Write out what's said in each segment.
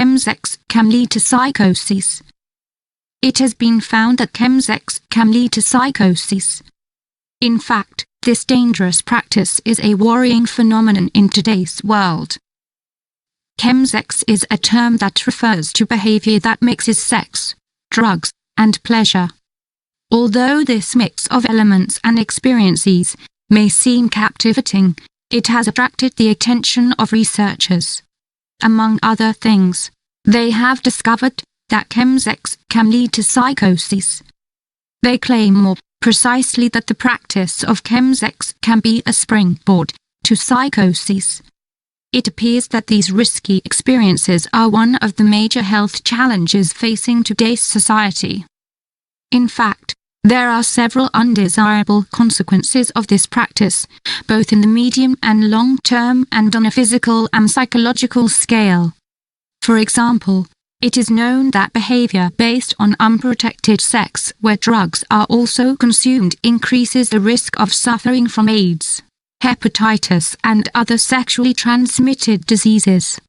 chemsex can lead to psychosis. It has been found that chemsex can lead to psychosis. In fact, this dangerous practice is a worrying phenomenon in today's world. Chemsex is a term that refers to behavior that mixes sex, drugs, and pleasure. Although this mix of elements and experiences may seem captivating, it has attracted the attention of researchers. Among other things, they have discovered that chemsex can lead to psychosis. They claim more precisely that the practice of chemsex can be a springboard to psychosis. It appears that these risky experiences are one of the major health challenges facing today's society. In fact, there are several undesirable consequences of this practice, both in the medium and long term and on a physical and psychological scale. For example, it is known that behavior based on unprotected sex where drugs are also consumed increases the risk of suffering from AIDS, hepatitis, and other sexually transmitted diseases.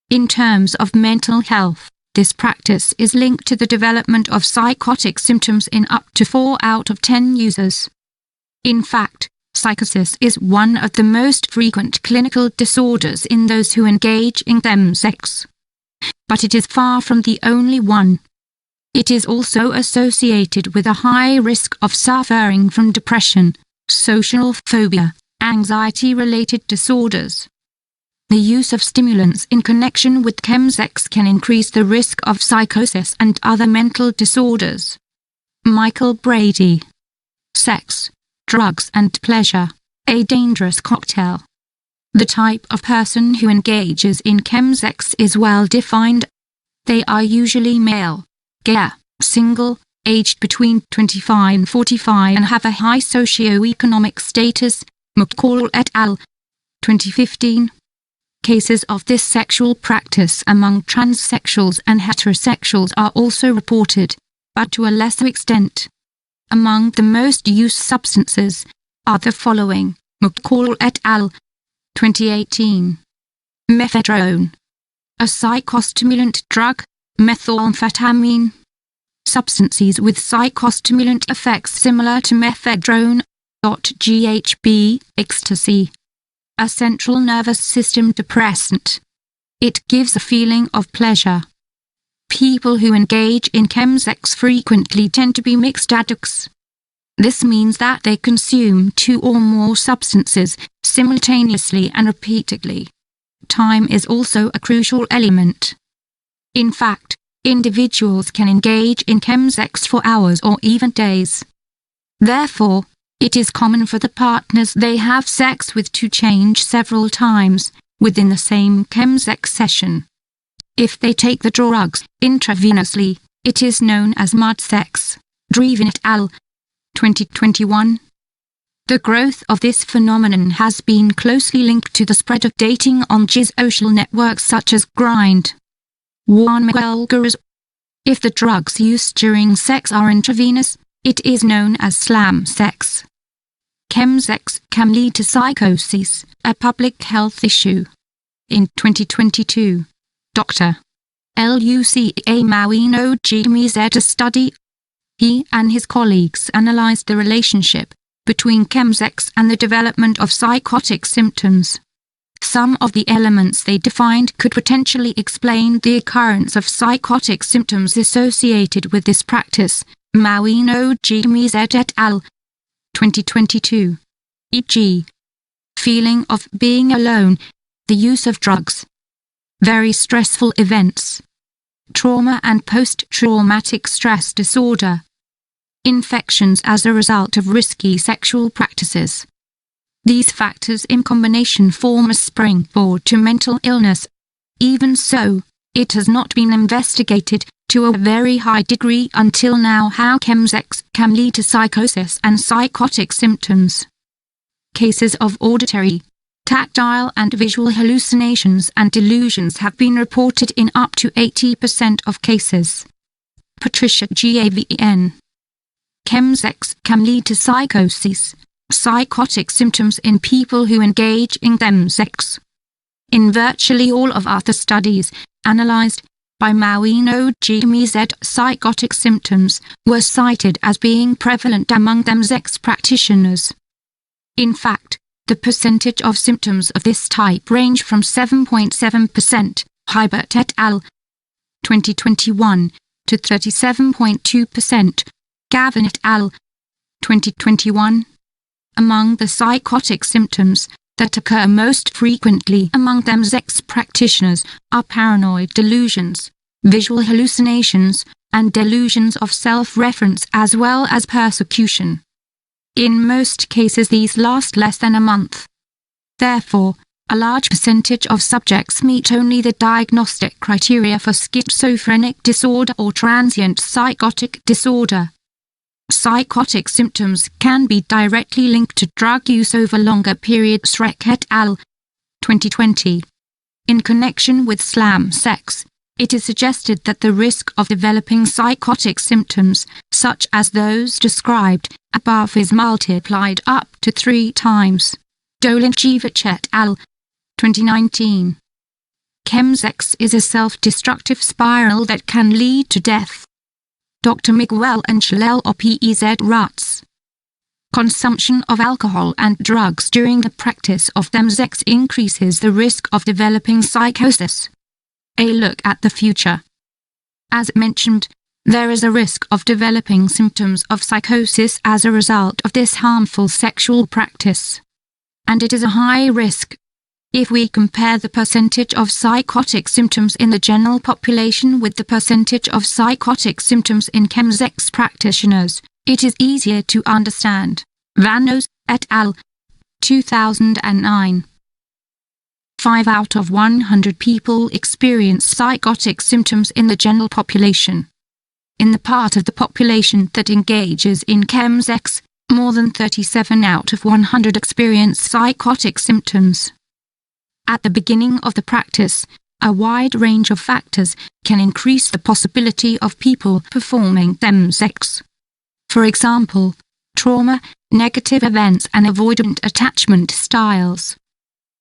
In terms of mental health, this practice is linked to the development of psychotic symptoms in up to 4 out of 10 users. In fact, psychosis is one of the most frequent clinical disorders in those who engage in chemsex. But it is far from the only one. It is also associated with a high risk of suffering from depression, social phobia, anxiety-related disorders. The use of stimulants in connection with chemsex can increase the risk of psychosis and other mental disorders. Michael Brady. Sex, drugs and pleasure, a dangerous cocktail. The type of person who engages in chemsex is well defined. They are usually male, gay, single, aged between 25 and 45 and have a high socio-economic status. McCall et al. 2015. Cases of this sexual practice among transsexuals and heterosexuals are also reported, but to a lesser extent. Among the most used substances are the following: McCall et al. 2018. Methadone, a psychostimulant drug, methamphetamine. Substances with psychostimulant effects similar to methadone. GHB, ecstasy, a central nervous system depressant. It gives a feeling of pleasure. People who engage in chemsex frequently tend to be mixed addicts. This means that they consume 2 or more substances simultaneously and repeatedly. Time is also a crucial element. In fact, individuals can engage in chemsex for hours or even days. Therefore, it is common for the partners they have sex with to change several times within the same chemsex session. If they take the drugs intravenously, it is known as mud sex. Drevin et al. 2021. The growth of this phenomenon has been closely linked to the spread of dating on social networks such as Grindr. Juan Miguel Guruz. If the drugs used during sex are intravenous, it is known as slam sex. Chemsex can lead to psychosis, a public health issue. In 2022, Dr. Luca Mauino led a study. He and his colleagues analyzed the relationship between chemsex and the development of psychotic symptoms. Some of the elements they defined could potentially explain the occurrence of psychotic symptoms associated with this practice. Mauino et al. 2022. E.g., feeling of being alone, the use of drugs, very stressful events, trauma and post-traumatic stress disorder, infections as a result of risky sexual practices. These factors in combination form a springboard to mental illness. Even so, it has not been investigated to a very high degree until now how chemsex can lead to psychosis and psychotic symptoms. Cases of auditory, tactile and visual hallucinations and delusions have been reported in up to 80% of cases. Patricia Gavn. Chemsex can lead to psychosis, psychotic symptoms in people who engage in chemsex. In virtually all of other studies analyzed by Chemsex, psychotic symptoms were cited as being prevalent among Chemsex practitioners. In fact, the percentage of symptoms of this type range from 7.7%, Hibert et al. 2021, to 37.2%, Gavin et al. 2021. Among the psychotic symptoms that occur most frequently among Chemsex practitioners are paranoid delusions, visual hallucinations, and delusions of self-reference as well as persecution. In most cases these last less than a month. Therefore, a large percentage of subjects meet only the diagnostic criteria for schizophrenic disorder or transient psychotic disorder. Psychotic symptoms can be directly linked to drug use over longer periods. Schreck et al. 2020. In connection with Chemsex, it is suggested that the risk of developing psychotic symptoms, such as those described above, is multiplied up to 3 times. Dolinchevich et al. 2019. Chemsex is a self-destructive spiral that can lead to death. Dr. Miguel Angel Opez Ruts. Consumption of alcohol and drugs during the practice of Chemsex increases the risk of developing psychosis. A look at the future. As mentioned, there is a risk of developing symptoms of psychosis as a result of this harmful sexual practice. And it is a high risk. If we compare the percentage of psychotic symptoms in the general population with the percentage of psychotic symptoms in Chemsex practitioners, it is easier to understand. Vanos et al. 2009. 5 out of 100 people experience psychotic symptoms in the general population. In the part of the population that engages in Chemsex, more than 37 out of 100 experience psychotic symptoms. At the beginning of the practice, a wide range of factors can increase the possibility of people performing Chemsex. For example, trauma, negative events and avoidant attachment styles.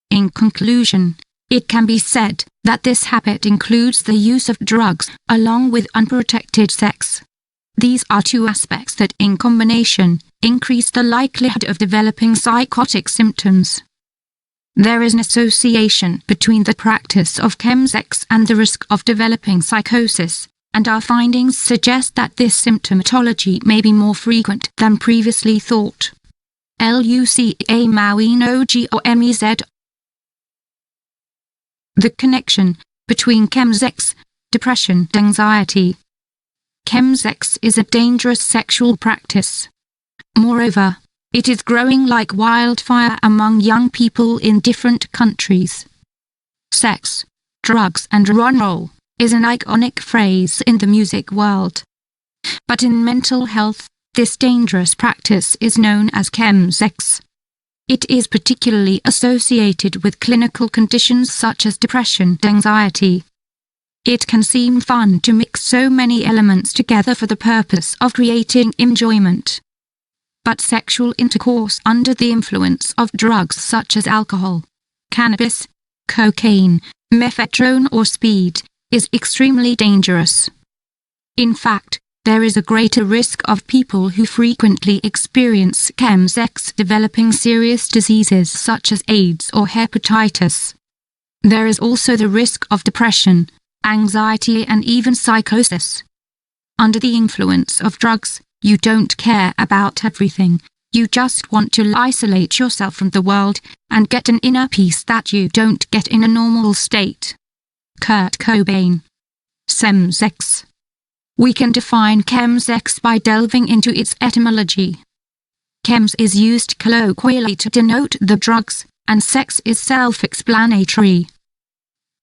In conclusion, it can be said that this habit includes the use of drugs along with unprotected sex. These are 2 aspects that in combination increase the likelihood of developing psychotic symptoms. There is an association between the practice of Chemsex and the risk of developing psychosis, and our findings suggest that this symptomatology may be more frequent than previously thought. Luca Mawino-Gomez. The connection between Chemsex, depression, and anxiety. Chemsex is a dangerous sexual practice. Moreover, it is growing like wildfire among young people in different countries. Sex, drugs and rock and roll is an iconic phrase in the music world. But in mental health, this dangerous practice is known as Chemsex. It is particularly associated with clinical conditions such as depression and anxiety. It can seem fun to mix so many elements together for the purpose of creating enjoyment. But sexual intercourse under the influence of drugs such as alcohol, cannabis, cocaine, methadone or speed is extremely dangerous. In fact, there is a greater risk of people who frequently experience Chemsex developing serious diseases such as AIDS or hepatitis. There is also the risk of depression, anxiety and even psychosis. Under the influence of drugs, you don't care about everything, you just want to isolate yourself from the world and get an inner peace that you don't get in a normal state. Kurt Cobain. Chemsex. We can define Chemsex by delving into its etymology. Chems is used colloquially to denote the drugs, and sex is self-explanatory.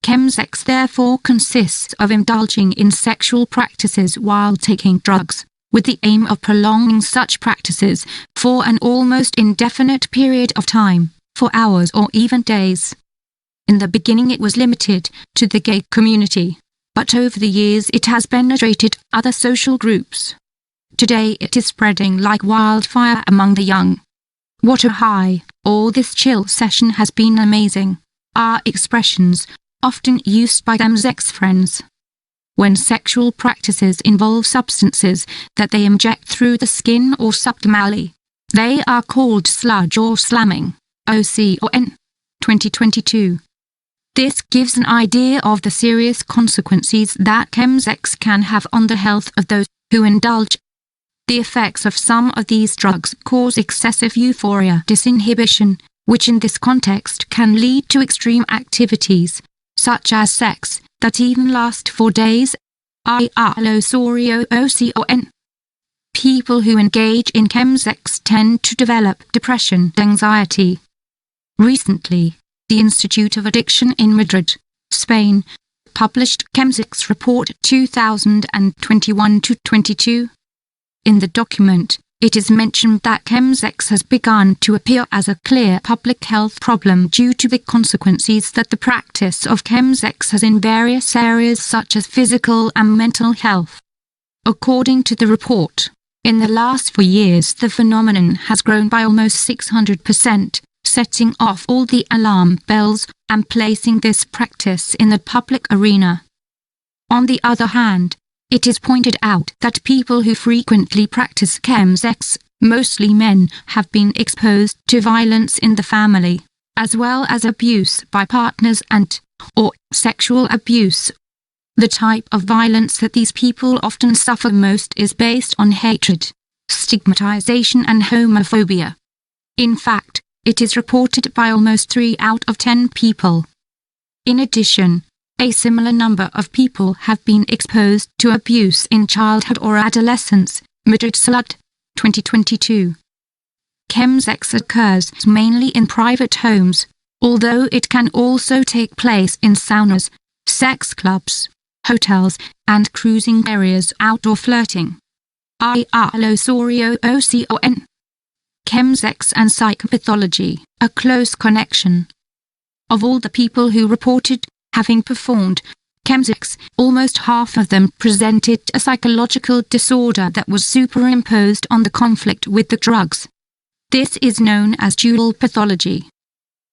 Chemsex therefore consists of indulging in sexual practices while taking drugs, with the aim of prolonging such practices for an almost indefinite period of time, for hours or even days. In the beginning it was limited to the gay community, but over the years it has penetrated other social groups. Today it is spreading like wildfire among the young. What a high! All this chill session has been amazing. are expressions often used by Chemsex friends. When sexual practices involve substances that they inject through the skin or subdermally, they are called sludge or slamming, OCON, 2022. This gives an idea of the serious consequences that chemsex can have on the health of those who indulge. The effects of some of these drugs cause excessive euphoria disinhibition, which in this context can lead to extreme activities, such as sex, that even last for days. People who engage in chemsex tend to develop depression and anxiety. Recently, the Institute of Addiction in Madrid, Spain, published Chemsex Report 2021-22. In the document, it is mentioned that chemsex has begun to appear as a clear public health problem due to the consequences that the practice of chemsex has in various areas such as physical and mental health. According to the report, in the last 4 years the phenomenon has grown by almost 600%, setting off all the alarm bells and placing this practice in the public arena. On the other hand, it is pointed out that people who frequently practice chemsex, mostly men, have been exposed to violence in the family, as well as abuse by partners and/or sexual abuse. The type of violence that these people often suffer most is based on hatred, stigmatization and homophobia. In fact, it is reported by almost 3 out of 10 people. In addition, a similar number of people have been exposed to abuse in childhood or adolescence. Madrid Salud, 2022. Chemsex occurs mainly in private homes, although it can also take place in saunas, sex clubs, hotels, and cruising areas. Outdoor flirting. Chemsex and psychopathology, a close connection. Of all the people who reported having performed chemsex, almost half of them presented a psychological disorder that was superimposed on the conflict with the drugs. This is known as dual pathology.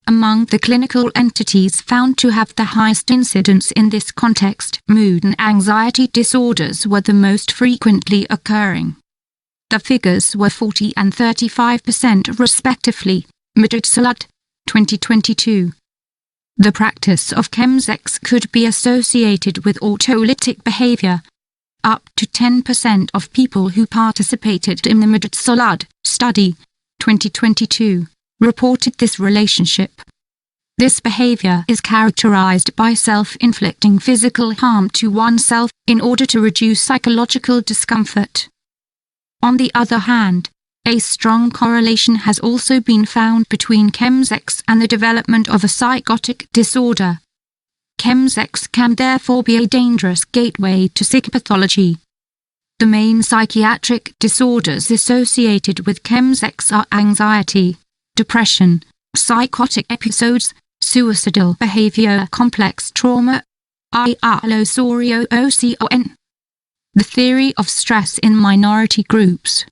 Among the clinical entities found to have the highest incidence in this context, mood and anxiety disorders were the most frequently occurring. The figures were 40 and 35% respectively. Madrid Salud, 2022. The practice of chemsex could be associated with autolytic behavior. Up to 10% of people who participated in the Madrid Salud study, 2022, reported this relationship. This behavior is characterized by self-inflicting physical harm to oneself in order to reduce psychological discomfort. On the other hand, a strong correlation has also been found between chemsex and the development of a psychotic disorder. Chemsex can therefore be a dangerous gateway to psychopathology. The main psychiatric disorders associated with chemsex are anxiety, depression, psychotic episodes, suicidal behavior, complex trauma. The theory of stress in minority groups.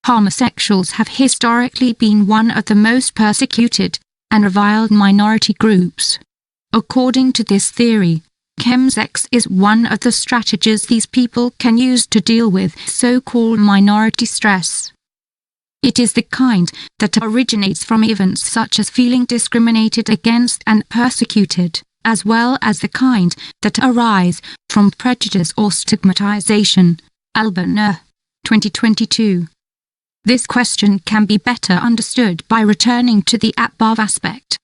Homosexuals have historically been one of the most persecuted and reviled minority groups. According to this theory, chemsex is one of the strategies these people can use to deal with so-called minority stress. It is the kind that originates from events such as feeling discriminated against and persecuted, as well as the kind that arise from prejudice or stigmatization. Albiner, 2022. This question can be better understood by returning to the above aspect.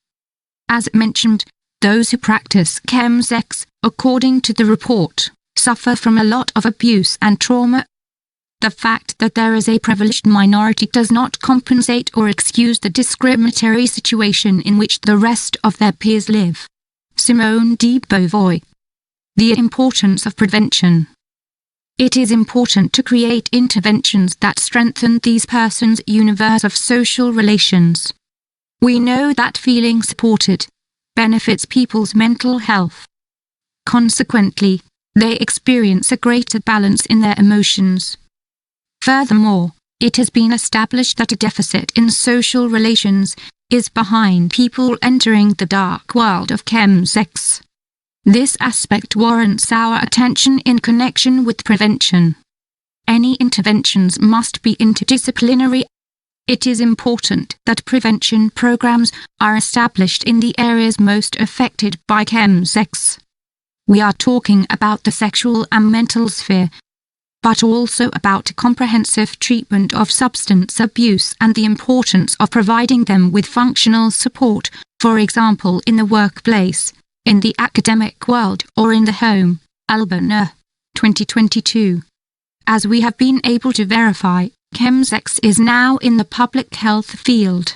As mentioned, those who practice chemsex, according to the report, suffer from a lot of abuse and trauma. The fact that there is a privileged minority does not compensate or excuse the discriminatory situation in which the rest of their peers live. Simone de Beauvoir. The importance of prevention. It is important to create interventions that strengthen these persons' universe of social relations. We know that feeling supported benefits people's mental health. Consequently, they experience a greater balance in their emotions. Furthermore, It has been established that a deficit in social relations is behind people entering the dark world of chemsex. This aspect warrants our attention in connection with prevention. Any interventions must be interdisciplinary. It is important that prevention programs are established in the areas most affected by chemsex. We are talking about the sexual and mental sphere, but also about comprehensive treatment of substance abuse and the importance of providing them with functional support, for example in the workplace, in the academic world or in the home. Albana, 2022. As we have been able to verify, chemsex is now in the public health field.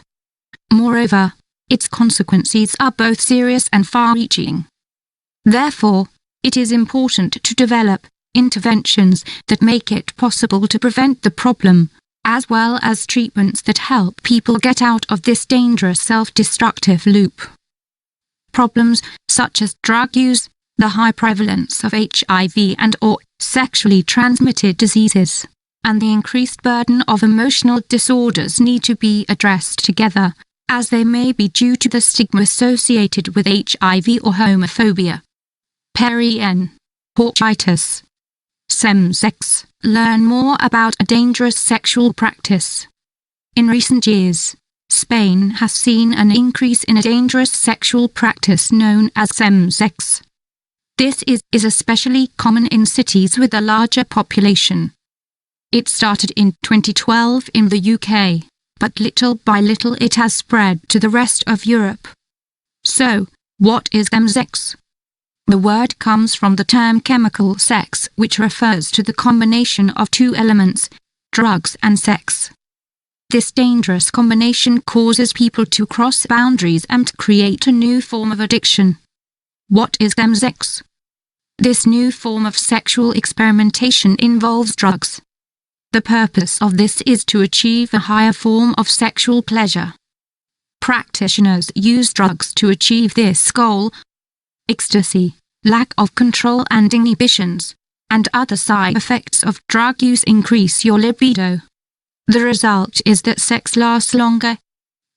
Moreover, its consequences are both serious and far-reaching. Therefore, it is important to develop interventions that make it possible to prevent the problem, as well as treatments that help people get out of this dangerous self-destructive loop. Problems such as drug use, the high prevalence of HIV and/or sexually transmitted diseases, and the increased burden of emotional disorders need to be addressed together, as they may be due to the stigma associated with HIV or homophobia. Perien. Porchitis. Chemsex. Learn more about a dangerous sexual practice. In recent years, Spain has seen an increase in a dangerous sexual practice known as chemsex. This is especially common in cities with a larger population. It started in 2012 in the UK, but little by little it has spread to the rest of Europe. So, what is chemsex? The word comes from the term chemical sex, which refers to the combination of two elements, drugs and sex. This dangerous combination causes people to cross boundaries and create a new form of addiction. What is chemsex? This new form of sexual experimentation involves drugs. The purpose of this is to achieve a higher form of sexual pleasure. Practitioners use drugs to achieve this goal. Ecstasy, lack of control and inhibitions, and other side effects of drug use increase your libido. The result is that sex lasts longer.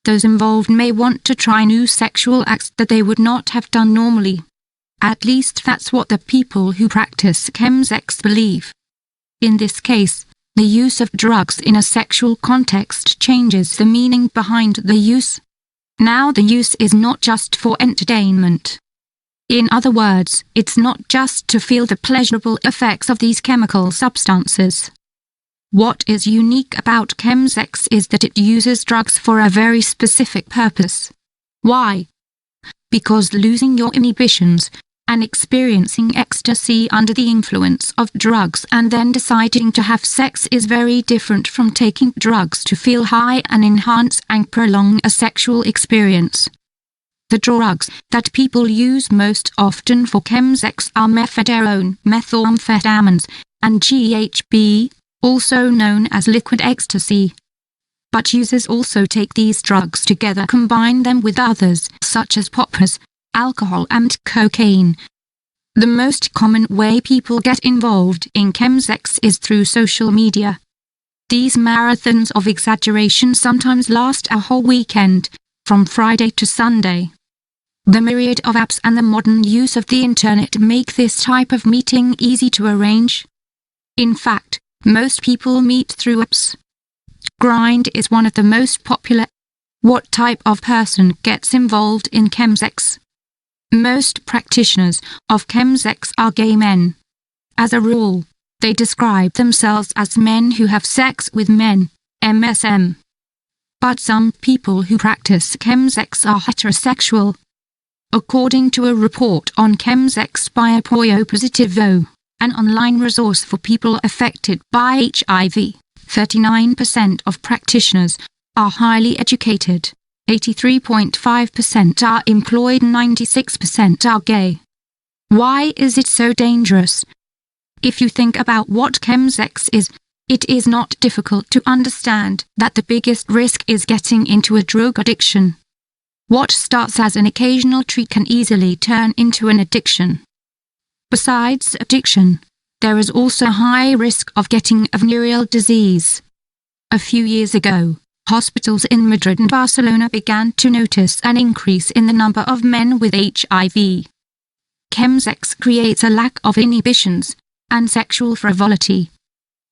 Those involved may want to try new sexual acts that they would not have done normally. At least that's what the people who practice chemsex believe. In this case, the use of drugs in a sexual context changes the meaning behind the use. Now the use is not just for entertainment. In other words, it's not just to feel the pleasurable effects of these chemical substances. What is unique about chemsex is that it uses drugs for a very specific purpose. Why? Because losing your inhibitions and experiencing ecstasy under the influence of drugs and then deciding to have sex is very different from taking drugs to feel high and enhance and prolong a sexual experience. The drugs that people use most often for chemsex are methadone, methamphetamines, and GHB, also known as liquid ecstasy. But users also take these drugs together, combine them with others, such as poppers, alcohol and cocaine. The most common way people get involved in chemsex is through social media. These marathons of exaggeration sometimes last a whole weekend, from Friday to Sunday. The myriad of apps and the modern use of the internet make this type of meeting easy to arrange. In fact, most people meet through apps. Grind is one of the most popular. What type of person gets involved in chemsex? Most practitioners of chemsex are gay men. As a rule, they describe themselves as men who have sex with men, MSM. But some people who practice chemsex are heterosexual. According to a report on chemsex by Apoyo Positivo, an online resource for people affected by HIV, 39% of practitioners are highly educated, 83.5% are employed, 96% are gay. Why is it so dangerous? If you think about what chemsex is, it is not difficult to understand that the biggest risk is getting into a drug addiction. What starts as an occasional treat can easily turn into an addiction. Besides addiction, there is also a high risk of getting a venereal disease. A few years ago, hospitals in Madrid and Barcelona began to notice an increase in the number of men with HIV. Chemsex creates a lack of inhibitions and sexual frivolity.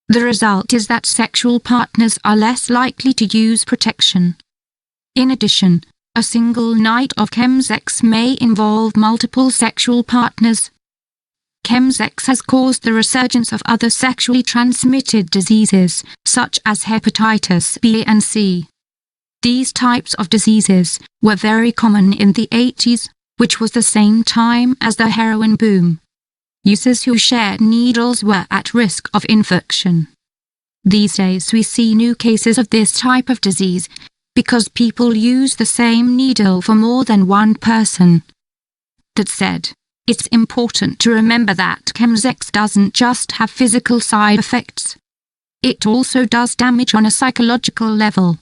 The result is that sexual partners are less likely to use protection. In addition, a single night of chemsex may involve multiple sexual partners. Chemsex has caused the resurgence of other sexually transmitted diseases, such as hepatitis B and C. These types of diseases were very common in the 80s, which was the same time as the heroin boom. Users who shared needles were at risk of infection. These days we see new cases of this type of disease, because people use the same needle for more than one person. That said, it's important to remember that chemsex doesn't just have physical side effects. It also does damage on a psychological level.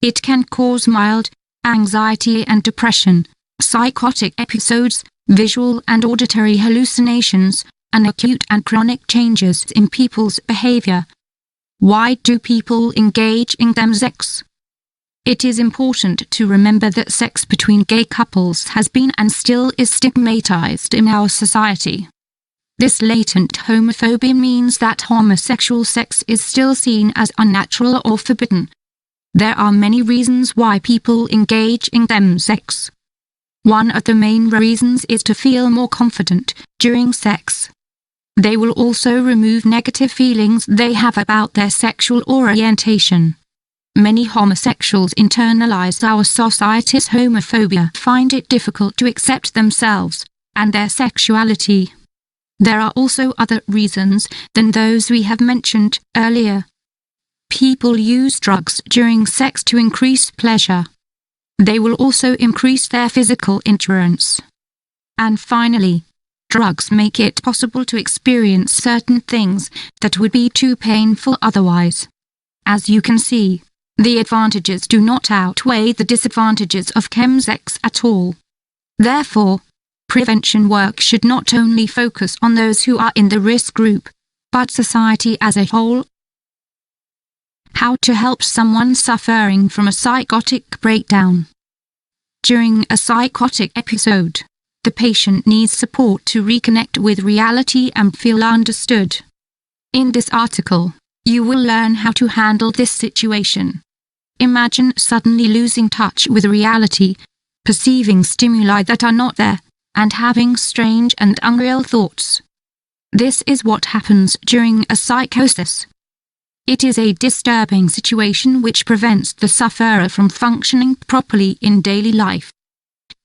It can cause mild anxiety and depression, psychotic episodes, visual and auditory hallucinations, and acute and chronic changes in people's behavior. Why do people engage in chemsex? It is important to remember that sex between gay couples has been and still is stigmatized in our society. This latent homophobia means that homosexual sex is still seen as unnatural or forbidden. There are many reasons why people engage in chemsex. One of the main reasons is to feel more confident during sex. They will also remove negative feelings they have about their sexual orientation. Many homosexuals internalize our society's homophobia, find it difficult to accept themselves and their sexuality. There are also other reasons than those we have mentioned earlier. People use drugs during sex to increase pleasure. They will also increase their physical endurance. And finally, drugs make it possible to experience certain things that would be too painful otherwise. As you can see, the advantages do not outweigh the disadvantages of chemsex at all. Therefore, prevention work should not only focus on those who are in the risk group, but society as a whole. How to help someone suffering from a psychotic breakdown. During a psychotic episode, the patient needs support to reconnect with reality and feel understood. In this article, you will learn how to handle this situation. Imagine suddenly losing touch with reality, perceiving stimuli that are not there, and having strange and unreal thoughts. This is what happens during a psychosis. It is a disturbing situation which prevents the sufferer from functioning properly in daily life.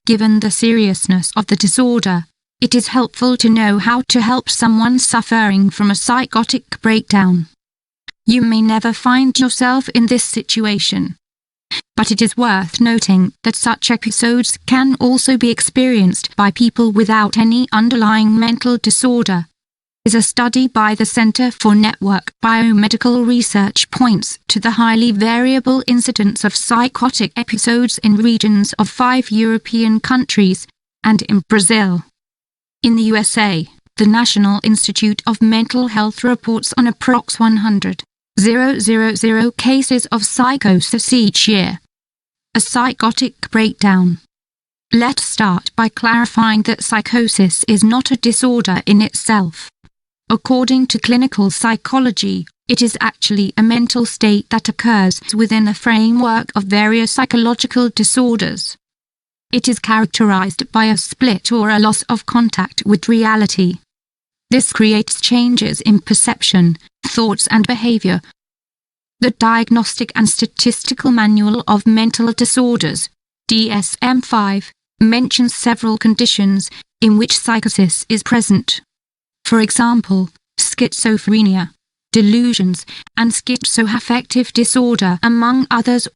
Given the seriousness of the disorder, it is helpful to know how to help someone suffering from a psychotic breakdown. You may never find yourself in this situation. But it is worth noting that such episodes can also be experienced by people without any underlying mental disorder. Is a study by the Center for Network Biomedical Research points to the highly variable incidence of psychotic episodes in regions of 5 European countries and in Brazil. In the USA, the National Institute of Mental Health reports on approx 100,000 cases of psychosis each year. A psychotic breakdown. Let's start by clarifying that psychosis is not a disorder in itself. According to clinical psychology, it is actually a mental state that occurs within the framework of various psychological disorders. It is characterized by a split or a loss of contact with reality. This creates changes in perception, thoughts and behavior. The Diagnostic and Statistical Manual of Mental Disorders, DSM-5, mentions several conditions in which psychosis is present. For example, schizophrenia, delusions, and schizoaffective disorder, among others.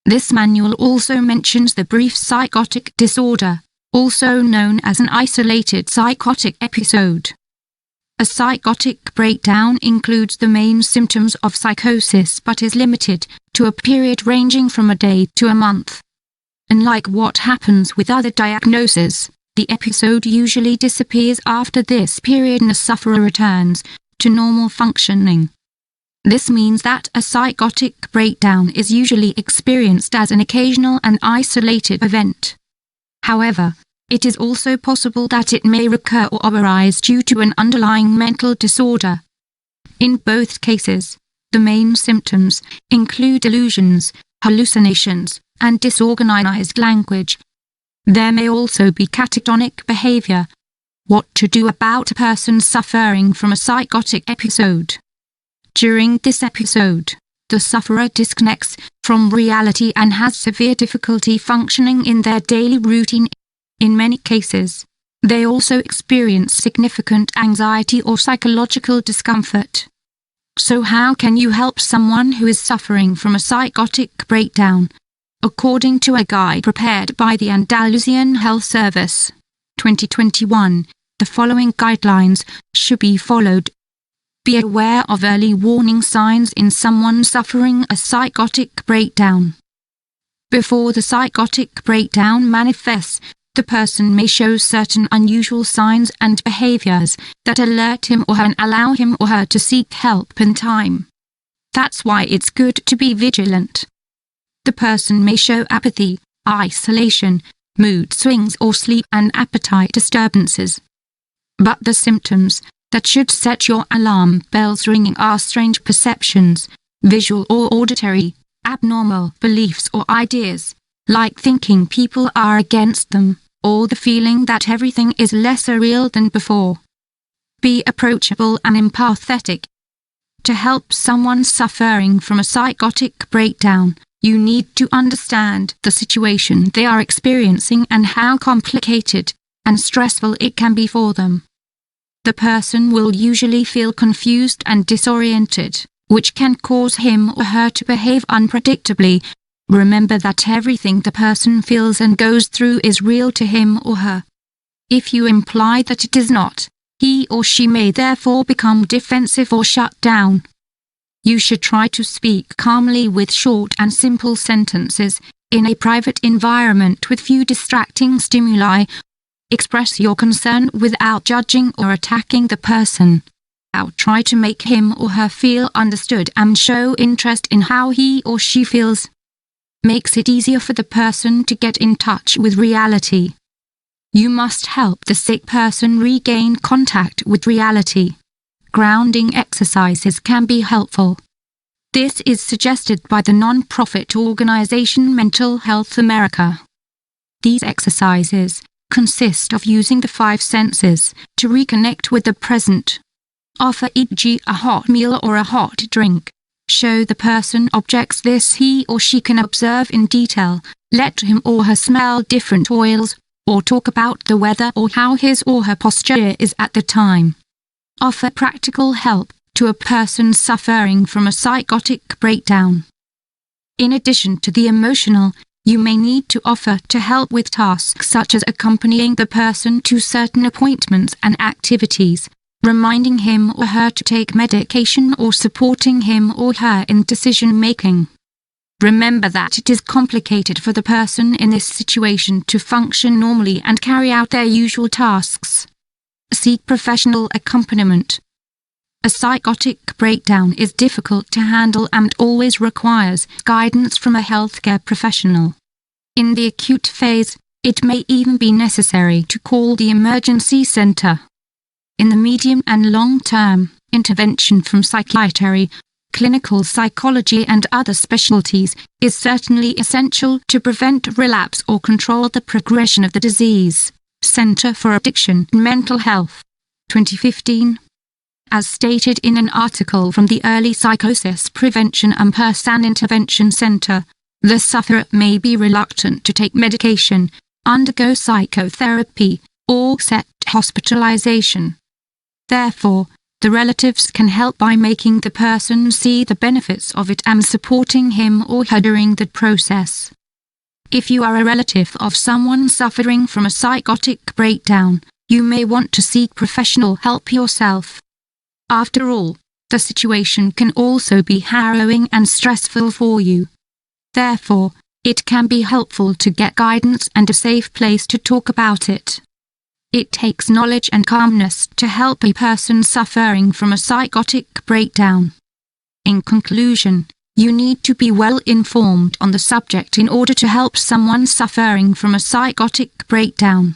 This manual also mentions the brief psychotic disorder, also known as an isolated psychotic episode. A psychotic breakdown includes the main symptoms of psychosis but is limited to a period ranging from a day to a month. Unlike what happens with other diagnoses, the episode usually disappears after this period and the sufferer returns to normal functioning. This means that a psychotic breakdown is usually experienced as an occasional and isolated event. However, it is also possible that it may recur or arise due to an underlying mental disorder. In both cases, the main symptoms include delusions, hallucinations, and disorganized language. There may also be catatonic behavior. What to do about a person suffering from a psychotic episode? During this episode, the sufferer disconnects from reality and has severe difficulty functioning in their daily routine. In many cases, they also experience significant anxiety or psychological discomfort. So how can you help someone who is suffering from a psychotic breakdown? According to a guide prepared by the Andalusian Health Service, 2021, the following guidelines should be followed. Be aware of early warning signs in someone suffering a psychotic breakdown. Before the psychotic breakdown manifests, the person may show certain unusual signs and behaviors that alert him or her and allow him or her to seek help in time. That's why it's good to be vigilant. The person may show apathy, isolation, mood swings or sleep and appetite disturbances. But the symptoms that should set your alarm bells ringing are strange perceptions, visual or auditory, abnormal beliefs or ideas, like thinking people are against them, or the feeling that everything is less real than before. Be approachable and empathetic. To help someone suffering from a psychotic breakdown, you need to understand the situation they are experiencing and how complicated and stressful it can be for them. The person will usually feel confused and disoriented, which can cause him or her to behave unpredictably. Remember that everything the person feels and goes through is real to him or her. If you imply that it is not, he or she may therefore become defensive or shut down. You should try to speak calmly with short and simple sentences, in a private environment with few distracting stimuli. Express your concern without judging or attacking the person. Now try to make him or her feel understood and show interest in how he or she feels. Makes it easier for the person to get in touch with reality. You must help the sick person regain contact with reality. Grounding exercises can be helpful. This is suggested by the non-profit organization Mental Health America. These exercises consist of using the 5 senses to reconnect with the present. Offer e.g. a hot meal or a hot drink. Show the person objects this he or she can observe in detail. Let him or her smell different oils, or talk about the weather or how his or her posture is at the time. Offer practical help to a person suffering from a psychotic breakdown. In addition to the emotional, you may need to offer to help with tasks such as accompanying the person to certain appointments and activities, reminding him or her to take medication or supporting him or her in decision-making. Remember that it is complicated for the person in this situation to function normally and carry out their usual tasks. Seek professional accompaniment. A psychotic breakdown is difficult to handle and always requires guidance from a healthcare professional. In the acute phase, it may even be necessary to call the emergency center. In the medium and long term, intervention from psychiatry, clinical psychology and other specialties is certainly essential to prevent relapse or control the progression of the disease. Center for Addiction and Mental Health, 2015. As stated in an article from the Early Psychosis Prevention and Person Intervention Center, the sufferer may be reluctant to take medication, undergo psychotherapy, or accept hospitalization. Therefore, the relatives can help by making the person see the benefits of it and supporting him or her during the process. If you are a relative of someone suffering from a psychotic breakdown, you may want to seek professional help yourself. After all, the situation can also be harrowing and stressful for you. Therefore, it can be helpful to get guidance and a safe place to talk about it. It takes knowledge and calmness to help a person suffering from a psychotic breakdown. In conclusion, you need to be well informed on the subject in order to help someone suffering from a psychotic breakdown.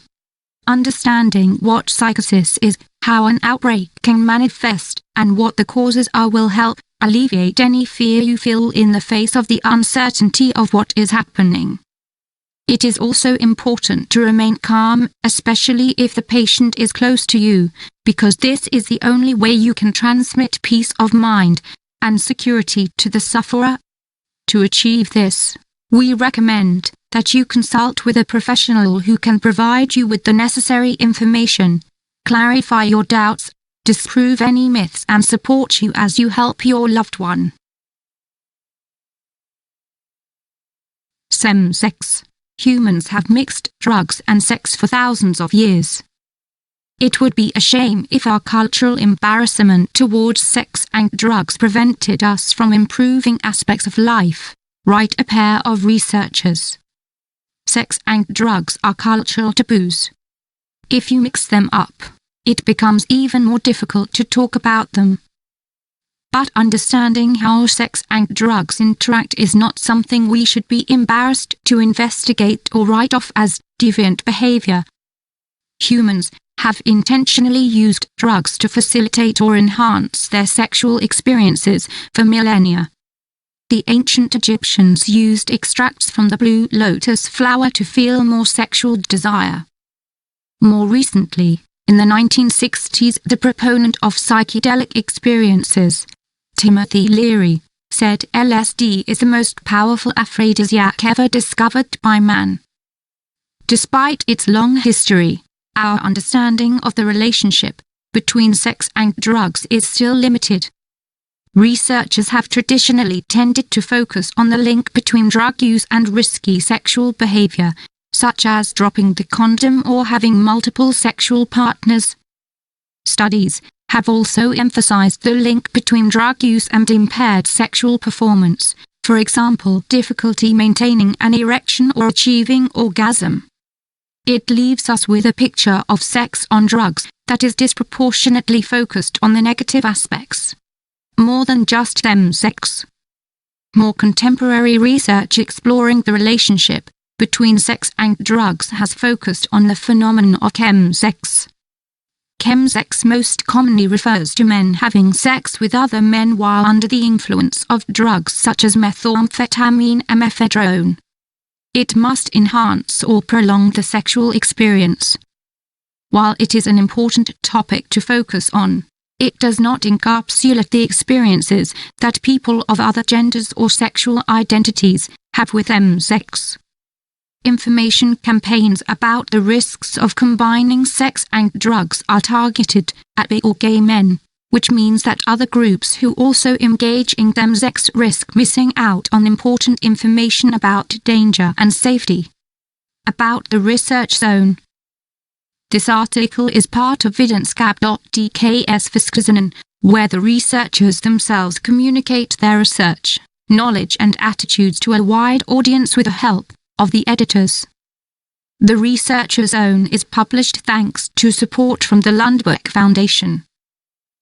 Understanding what psychosis is, how an outbreak can manifest, and what the causes are will help alleviate any fear you feel in the face of the uncertainty of what is happening. It is also important to remain calm, especially if the patient is close to you, because this is the only way you can transmit peace of mind and security to the sufferer. To achieve this, we recommend that you consult with a professional who can provide you with the necessary information, clarify your doubts, disprove any myths and support you as you help your loved one. Chemsex. Humans have mixed drugs and sex for thousands of years. It would be a shame if our cultural embarrassment towards sex and drugs prevented us from improving aspects of life, write a pair of researchers. Sex and drugs are cultural taboos. If you mix them up, it becomes even more difficult to talk about them. But understanding how sex and drugs interact is not something we should be embarrassed to investigate or write off as deviant behavior. Humans have intentionally used drugs to facilitate or enhance their sexual experiences for millennia. The ancient Egyptians used extracts from the blue lotus flower to feel more sexual desire. More recently, in the 1960s, the proponent of psychedelic experiences, Timothy Leary, said LSD is the most powerful aphrodisiac ever discovered by man. Despite its long history, our understanding of the relationship between sex and drugs is still limited. Researchers have traditionally tended to focus on the link between drug use and risky sexual behavior, such as dropping the condom or having multiple sexual partners. Studies have also emphasized the link between drug use and impaired sexual performance, for example, difficulty maintaining an erection or achieving orgasm. It leaves us with a picture of sex on drugs that is disproportionately focused on the negative aspects, more than just chemsex. More contemporary research exploring the relationship between sex and drugs has focused on the phenomenon of chemsex. Chemsex most commonly refers to men having sex with other men while under the influence of drugs such as methamphetamine and ephedrine. It must enhance or prolong the sexual experience. While it is an important topic to focus on, it does not encapsulate the experiences that people of other genders or sexual identities have with chemsex. Information campaigns about the risks of combining sex and drugs are targeted at bi or gay men, which means that other groups who also engage in chemsex risk missing out on important information about danger and safety. About the research zone. This article is part of Videnscap.dks where the researchers themselves communicate their research, knowledge and attitudes to a wide audience with the help of the editors. The Research Zone is published thanks to support from the Lundbeck Foundation.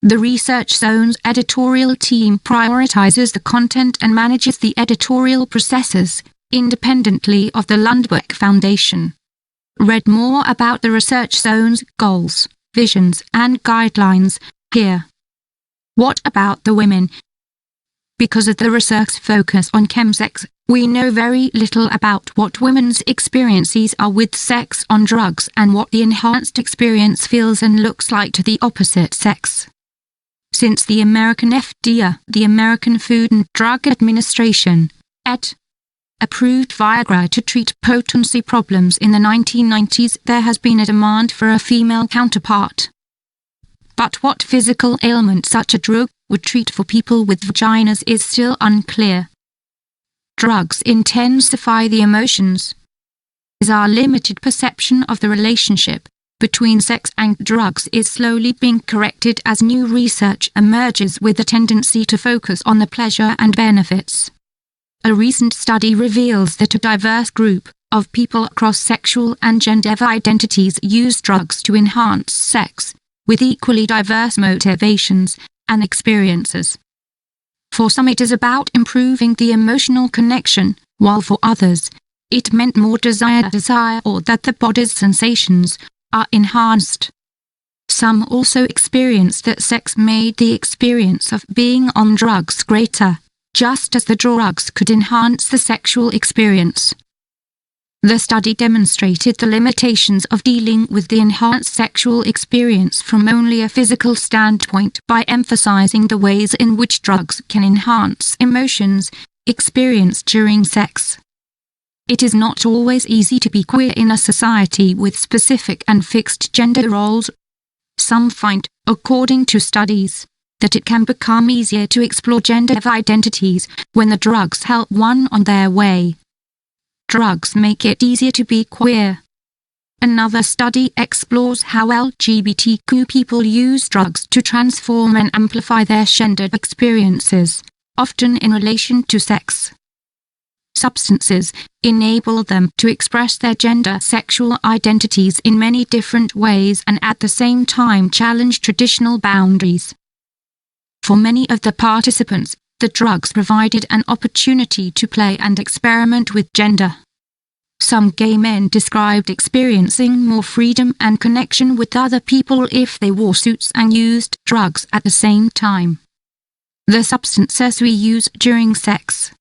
The Research Zone's editorial team prioritizes the content and manages the editorial processes independently of the Lundbeck Foundation. Read more about the Research Zone's goals, visions and guidelines here. What about the women? Because of the research's focus on chemsex, we know very little about what women's experiences are with sex on drugs and what the enhanced experience feels and looks like to the opposite sex. Since the American FDA, the American Food and Drug Administration, approved Viagra to treat potency problems in the 1990s, there has been a demand for a female counterpart. But what physical ailment such a drug would treat for people with vaginas is still unclear. Drugs intensify the emotions. Our limited perception of the relationship between sex and drugs is slowly being corrected as new research emerges with a tendency to focus on the pleasure and benefits. A recent study reveals that a diverse group of people across sexual and gender identities use drugs to enhance sex, with equally diverse motivations and experiences. For some it is about improving the emotional connection, while for others, it meant more desire or that the body's sensations are enhanced. Some also experienced that sex made the experience of being on drugs greater, just as the drugs could enhance the sexual experience. The study demonstrated the limitations of dealing with the enhanced sexual experience from only a physical standpoint by emphasizing the ways in which drugs can enhance emotions experienced during sex. It is not always easy to be queer in a society with specific and fixed gender roles. Some find, according to studies, that it can become easier to explore gender identities when the drugs help one on their way. Drugs make it easier to be queer. Another study explores how LGBTQ people use drugs to transform and amplify their gendered experiences, often in relation to sex. Substances enable them to express their gender sexual identities in many different ways and at the same time challenge traditional boundaries. For many of the participants, the drugs provided an opportunity to play and experiment with gender. Some gay men described experiencing more freedom and connection with other people if they wore suits and used drugs at the same time. The substances we use during sex.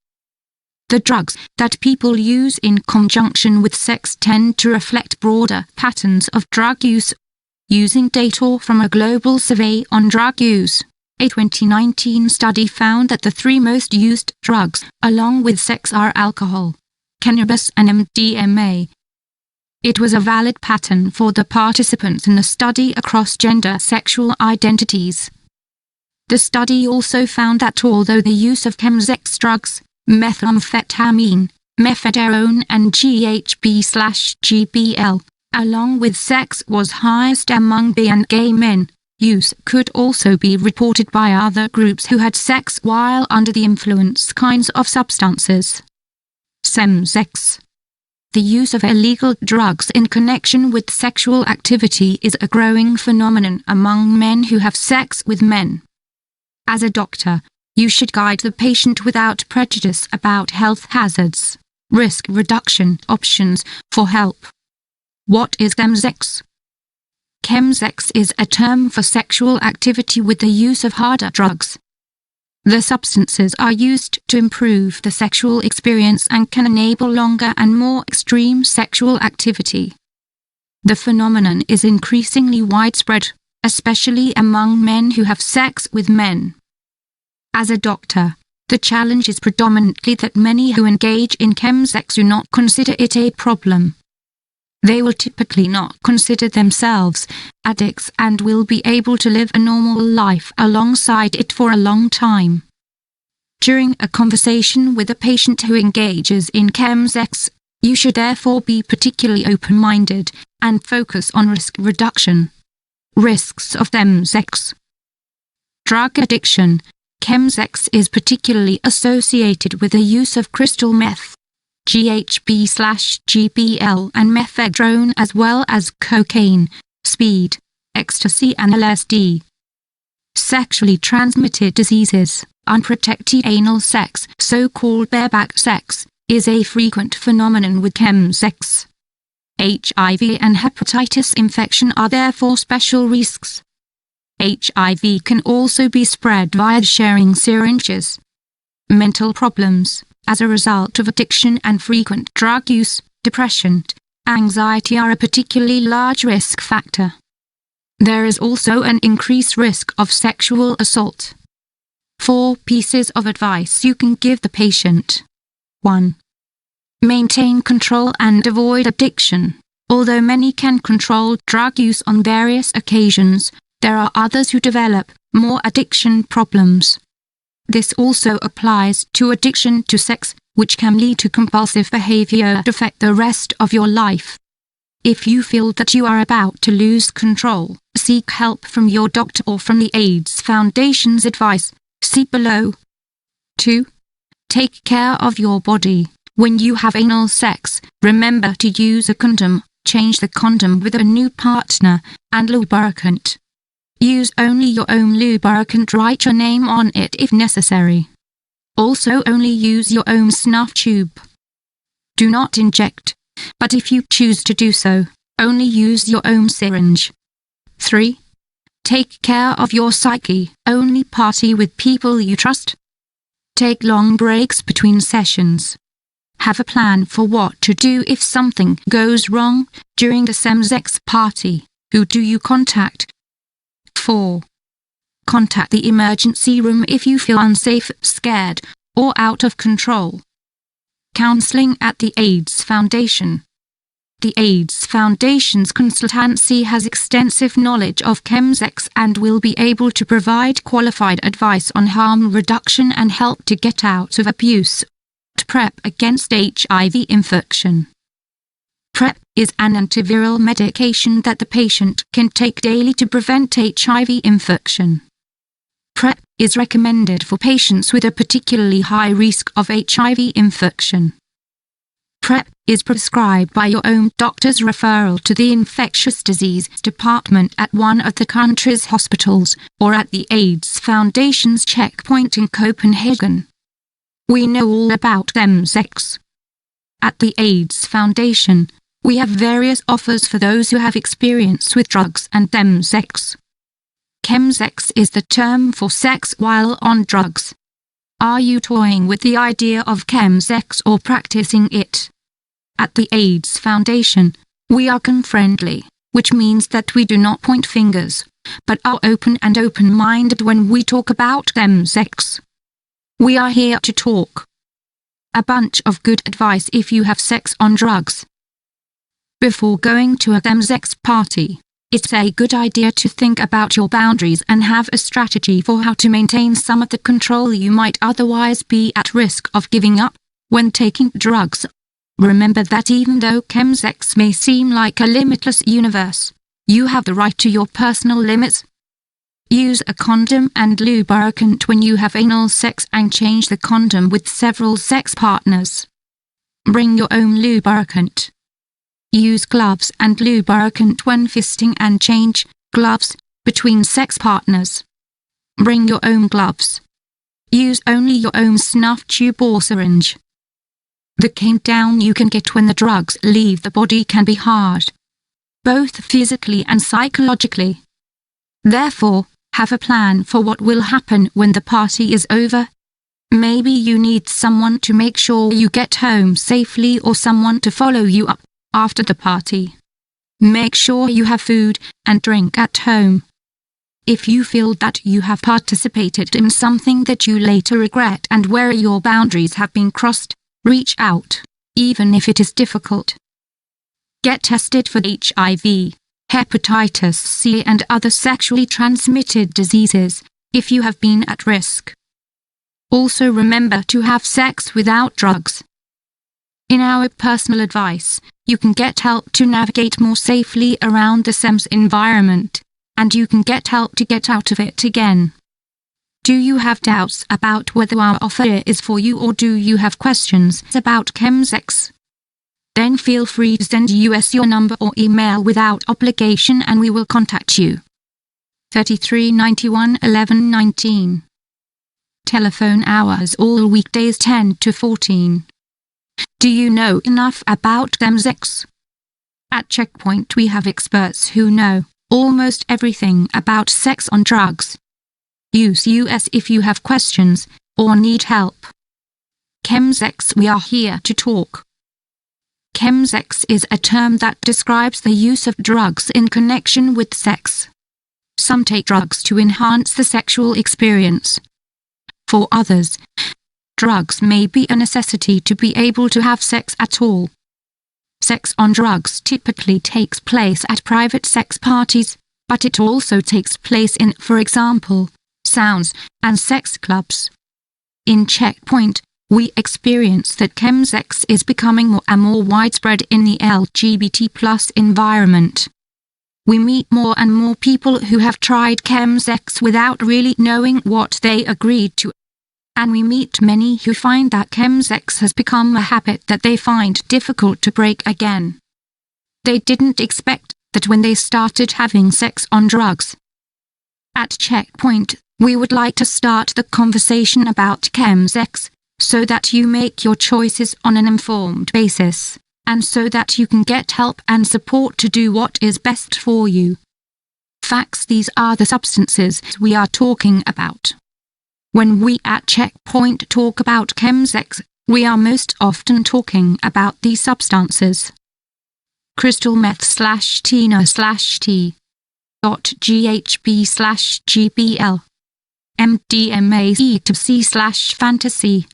The drugs that people use in conjunction with sex tend to reflect broader patterns of drug use. Using data from a global survey on drug use, a 2019 study found that the three most used drugs, along with sex, are alcohol, cannabis and MDMA. It was a valid pattern for the participants in the study across gender sexual identities. The study also found that although the use of Chemsex drugs, methamphetamine, methadone and GHB/GBL, along with sex was highest among bi and gay men, use could also be reported by other groups who had sex while under the influence kinds of substances. Chemsex. The use of illegal drugs in connection with sexual activity is a growing phenomenon among men who have sex with men. As a doctor, you should guide the patient without prejudice about health hazards, risk reduction options for help. What is Chemsex? Chemsex is a term for sexual activity with the use of harder drugs. The substances are used to improve the sexual experience and can enable longer and more extreme sexual activity. The phenomenon is increasingly widespread, especially among men who have sex with men. As a doctor, the challenge is predominantly that many who engage in chemsex do not consider it a problem. They will typically not consider themselves addicts and will be able to live a normal life alongside it for a long time. During a conversation with a patient who engages in chemsex, you should therefore be particularly open-minded and focus on risk reduction. Risks of chemsex. Drug addiction. Chemsex is particularly associated with the use of crystal meth, GHB/GBL and methadone, as well as cocaine, speed, ecstasy and LSD. Sexually transmitted diseases. Unprotected anal sex, so-called bareback sex, is a frequent phenomenon with chemsex. HIV and hepatitis infection are therefore special risks. HIV can also be spread via sharing syringes. Mental problems. As a result of addiction and frequent drug use, depression, anxiety are a particularly large risk factor. There is also an increased risk of sexual assault. 4 pieces of advice you can give the patient. 1. Maintain control and avoid addiction. Although many can control drug use on various occasions, there are others who develop more addiction problems. This also applies to addiction to sex, which can lead to compulsive behavior and affect the rest of your life. If you feel that you are about to lose control, seek help from your doctor or from the AIDS Foundation's advice. See below. 2. Take care of your body. When you have anal sex, remember to use a condom, change the condom with a new partner, and lubricant. Use only your own lubricant, write your name on it if necessary. Also only use your own snuff tube. Do not inject, but if you choose to do so, only use your own syringe. 3. Take care of your psyche. Only party with people you trust. Take long breaks between sessions. Have a plan for what to do if something goes wrong during the Chemsex party. Who do you contact? 4. Contact the emergency room if you feel unsafe, scared, or out of control. Counseling at the AIDS Foundation. The AIDS Foundation's consultancy has extensive knowledge of Chemsex and will be able to provide qualified advice on harm reduction and help to get out of abuse. PrEP against HIV infection. PrEP is an antiviral medication that the patient can take daily to prevent HIV infection. PrEP is recommended for patients with a particularly high risk of HIV infection. PrEP is prescribed by your own doctor's referral to the infectious disease department at one of the country's hospitals or at the AIDS Foundation's checkpoint in Copenhagen. We know all about Chemsex. At the AIDS Foundation, we have various offers for those who have experience with drugs and Chemsex. Chemsex is the term for sex while on drugs. Are you toying with the idea of Chemsex or practicing it? At the AIDS Foundation, we are gun-friendly, which means that we do not point fingers, but are open and open-minded when we talk about Chemsex. We are here to talk. A bunch of good advice if you have sex on drugs. Before going to a Chemsex party, it's a good idea to think about your boundaries and have a strategy for how to maintain some of the control you might otherwise be at risk of giving up when taking drugs. Remember that even though Chemsex may seem like a limitless universe, you have the right to your personal limits. Use a condom and lubricant when you have anal sex and change the condom with several sex partners. Bring your own lubricant. Use gloves and lubricant when fisting and change gloves between sex partners. Bring your own gloves. Use only your own snuff tube or syringe. The countdown you can get when the drugs leave the body can be hard, both physically and psychologically. Therefore, have a plan for what will happen when the party is over. Maybe you need someone to make sure you get home safely or someone to follow you up after the party. Make sure you have food and drink at home. If you feel that you have participated in something that you later regret and where your boundaries have been crossed, reach out, even if it is difficult. Get tested for HIV, hepatitis C and other sexually transmitted diseases, if you have been at risk. Also remember to have sex without drugs. In our personal advice, you can get help to navigate more safely around the SEMS environment, and you can get help to get out of it again. Do you have doubts about whether our offer is for you or do you have questions about Chemsex? Then feel free to send us your number or email without obligation and we will contact you. 33 91 11 19. Telephone hours all weekdays 10 to 14. Do you know enough about Chemsex? At Checkpoint we have experts who know almost everything about sex on drugs. Use us if you have questions or need help. Chemsex, we are here to talk. Chemsex is a term that describes the use of drugs in connection with sex. Some take drugs to enhance the sexual experience. For others, drugs may be a necessity to be able to have sex at all. Sex on drugs typically takes place at private sex parties, but it also takes place in, for example, sounds and sex clubs. In Checkpoint, we experience that Chemsex is becoming more and more widespread in the LGBT+ environment. We meet more and more people who have tried Chemsex without really knowing what they agreed to. And we meet many who find that Chemsex has become a habit that they find difficult to break again. They didn't expect that when they started having sex on drugs. At Checkpoint, We would like to start the conversation about Chemsex, so that you make your choices on an informed basis, and so that you can get help and support to do what is best for you. Facts: these are the substances we are talking about. When we at Checkpoint talk about Chemsex, we are most often talking about these substances: crystal meth/tina/T, .GHB/GBL, MDMA/ecstasy/fantasy,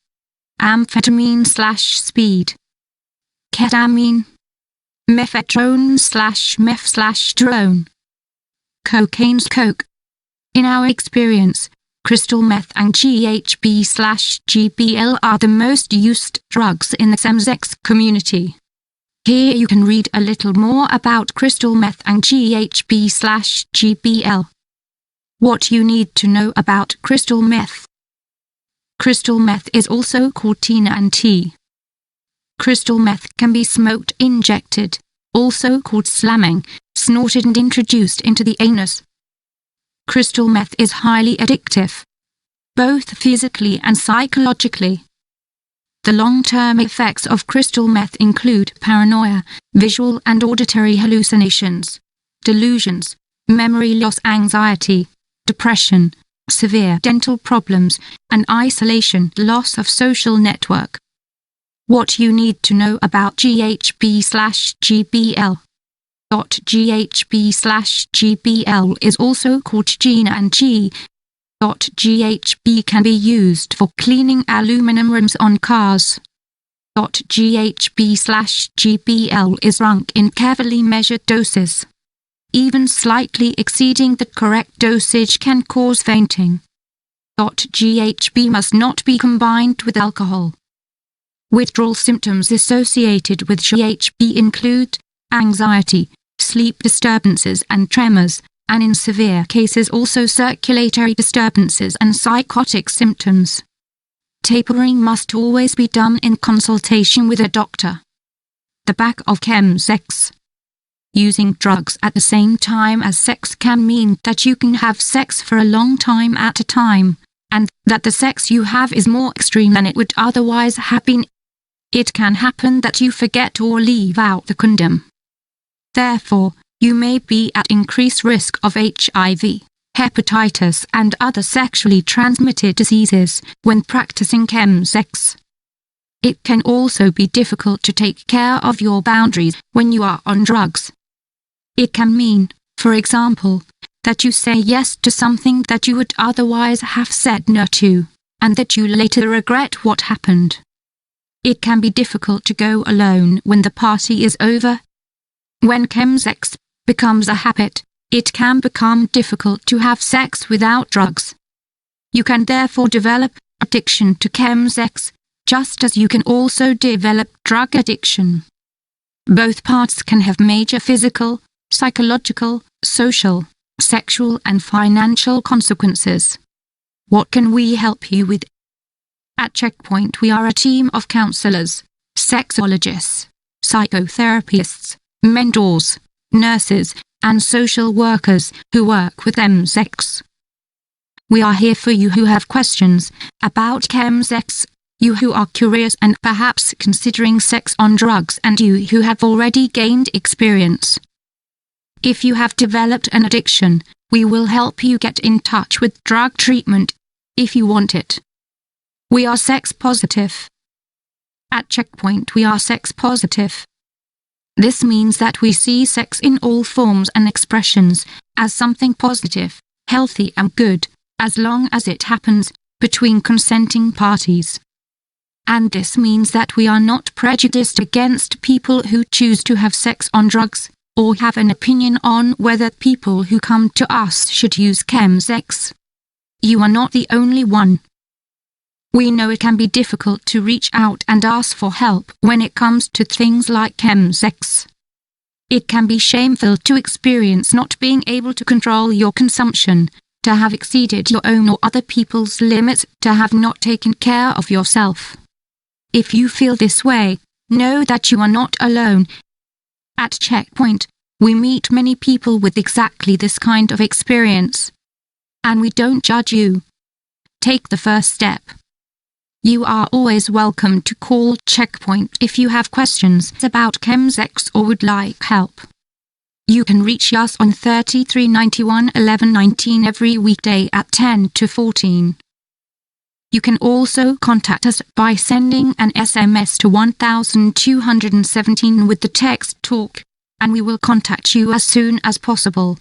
amphetamine/speed, ketamine, mephedrone/meth/drone, cocaine's coke. In our experience, crystal meth and GHB/GBL are the most used drugs in the Chemsex community. Here you can read a little more about crystal meth and GHB/GBL. What you need to know about crystal meth. Crystal meth is also called tina and T. Crystal meth can be smoked, injected, also called slamming, snorted and introduced into the anus. Crystal meth is highly addictive, both physically and psychologically. The long-term effects of crystal meth include paranoia, visual and auditory hallucinations, delusions, memory loss, anxiety, depression, severe dental problems, and isolation, loss of social network. What you need to know about GHB/GBL. GHB/GBL is also called Gina and G. GHB can be used for cleaning aluminum rims on cars. GHB/GBL is drunk in carefully measured doses. Even slightly exceeding the correct dosage can cause fainting. GHB must not be combined with alcohol. Withdrawal symptoms associated with GHB include anxiety, sleep disturbances and tremors, and in severe cases also circulatory disturbances and psychotic symptoms. Tapering must always be done in consultation with a doctor. The back of Chemsex. Using drugs at the same time as sex can mean that you can have sex for a long time at a time, and that the sex you have is more extreme than it would otherwise have been. It can happen that you forget or leave out the condom. Therefore, you may be at increased risk of HIV, hepatitis and other sexually transmitted diseases when practicing Chemsex. It can also be difficult to take care of your boundaries when you are on drugs. It can mean, for example, that you say yes to something that you would otherwise have said no to, and that you later regret what happened. It can be difficult to go alone when the party is over. When Chemsex becomes a habit, it can become difficult to have sex without drugs. You can therefore develop addiction to Chemsex, just as you can also develop drug addiction. Both parts can have major physical, psychological, social, sexual and financial consequences. What can we help you with? At Checkpoint we are a team of counselors, sexologists, psychotherapists, mentors, nurses, and social workers who work with Chemsex. We are here for you who have questions about Chemsex, you who are curious and perhaps considering sex on drugs, and you who have already gained experience. If you have developed an addiction, we will help you get in touch with drug treatment, if you want it. We are sex positive. At Checkpoint we are sex positive. This means that we see sex in all forms and expressions as something positive, healthy and good, as long as it happens between consenting parties. And this means that we are not prejudiced against people who choose to have sex on drugs, or have an opinion on whether people who come to us should use Chemsex. You are not the only one. We know it can be difficult to reach out and ask for help when it comes to things like Chemsex. It can be shameful to experience not being able to control your consumption, to have exceeded your own or other people's limits, to have not taken care of yourself. If you feel this way, know that you are not alone. At Checkpoint, we meet many people with exactly this kind of experience. and we don't judge you. Take the first step. You are always welcome to call Checkpoint if you have questions about Chemsex or would like help. You can reach us on 33 91 11 19 every weekday at 10 to 14. You can also contact us by sending an SMS to 1217 with the text "talk", and we will contact you as soon as possible.